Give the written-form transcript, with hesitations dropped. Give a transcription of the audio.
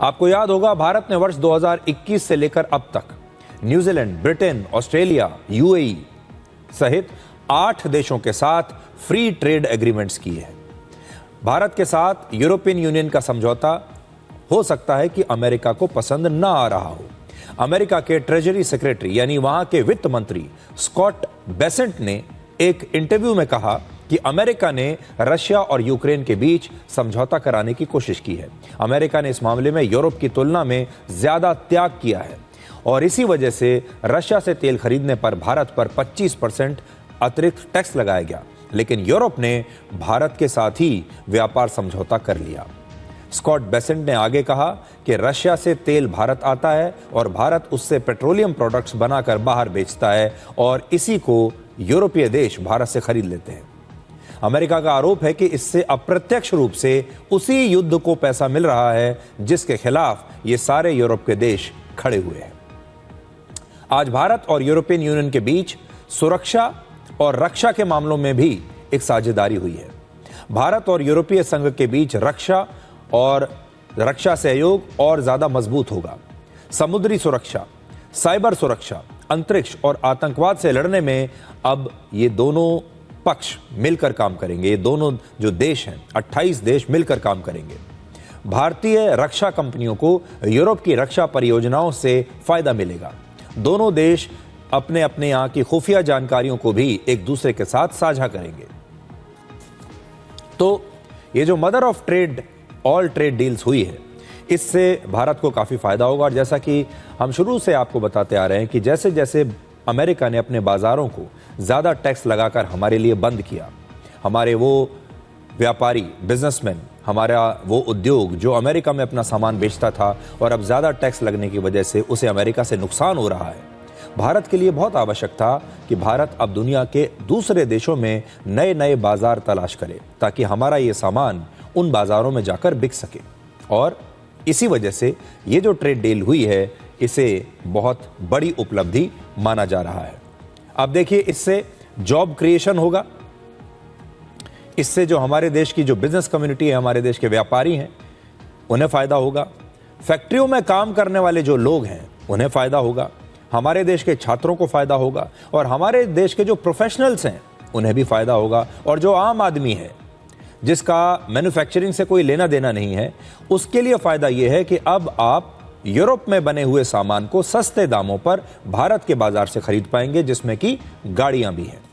आपको याद होगा, भारत ने वर्ष 2021 से लेकर अब तक न्यूजीलैंड, ब्रिटेन, ऑस्ट्रेलिया, यूएई सहित 8 देशों के साथ फ्री ट्रेड एग्रीमेंट्स किए हैं। भारत के साथ यूरोपियन यूनियन का समझौता हो सकता है कि अमेरिका को पसंद ना आ रहा हो। अमेरिका के ट्रेजरी सेक्रेटरी यानी वहां के वित्त मंत्री स्कॉट बेसेंट ने एक इंटरव्यू में कहा कि अमेरिका ने रशिया और यूक्रेन के बीच समझौता कराने की कोशिश की है। अमेरिका ने इस मामले में यूरोप की तुलना में ज्यादा त्याग किया है और इसी वजह से रशिया से तेल खरीदने पर भारत पर 25% अतिरिक्त टैक्स लगाया गया, लेकिन यूरोप ने भारत के साथ ही व्यापार समझौता कर लिया। स्कॉट बेसेंट ने आगे कहा कि रशिया से तेल भारत आता है और भारत उससे पेट्रोलियम प्रोडक्ट्स बनाकर बाहर बेचता है और इसी को यूरोपीय देश भारत से खरीद लेते हैं। अमेरिका का आरोप है कि इससे अप्रत्यक्ष रूप से उसी युद्ध को पैसा मिल रहा है जिसके खिलाफ ये सारे यूरोप के देश खड़े हुए हैं। आज भारत और यूरोपियन यूनियन के बीच सुरक्षा और रक्षा के मामलों में भी एक साझेदारी हुई है। भारत और यूरोपीय संघ के बीच रक्षा सहयोग और ज्यादा मजबूत होगा। समुद्री सुरक्षा, साइबर सुरक्षा, अंतरिक्ष और आतंकवाद से लड़ने में अब ये दोनों पक्ष मिलकर काम करेंगे। ये दोनों जो देश हैं, 28 देश मिलकर काम करेंगे। भारतीय रक्षा कंपनियों को यूरोप की रक्षा परियोजनाओं से फायदा मिलेगा। दोनों देश अपने अपने यहाँ की खुफिया जानकारियों को भी एक दूसरे के साथ साझा करेंगे। तो ये जो mother of trade all trade deals हुई है, इससे भारत को काफी फायदा होगा। और जैसा कि हम शुरू से आपको बताते आ रहे हैं कि जैसे जैसे अमेरिका ने अपने बाजारों को ज्यादा टैक्स लगाकर हमारे लिए बंद किया, हमारे वो व्यापारी, बिजनेसमैन, हमारा वो उद्योग जो अमेरिका में अपना सामान बेचता था और अब ज्यादा टैक्स लगने की वजह से उसे अमेरिका से नुकसान हो रहा है, भारत के लिए बहुत आवश्यक था कि भारत अब दुनिया के दूसरे देशों में नए नए बाजार तलाश करे ताकि हमारा ये सामान उन बाजारों में जाकर बिक सके। और इसी वजह से ये जो ट्रेड डील हुई है, इसे बहुत बड़ी उपलब्धि माना जा रहा है। अब देखिए, इससे जॉब क्रिएशन होगा, इससे जो हमारे देश की जो बिजनेस कम्युनिटी है, हमारे देश के व्यापारी हैं, उन्हें फायदा होगा। फैक्ट्रियों में काम करने वाले जो लोग हैं उन्हें फायदा होगा, हमारे देश के छात्रों को फायदा होगा और हमारे देश के जो प्रोफेशनल्स हैं उन्हें भी फायदा होगा। और जो आम आदमी है जिसका मैन्युफैक्चरिंग से कोई लेना देना नहीं है, उसके लिए फायदा यह है कि अब आप यूरोप में बने हुए सामान को सस्ते दामों पर भारत के बाजार से खरीद पाएंगे, जिसमें कि गाड़ियां भी हैं।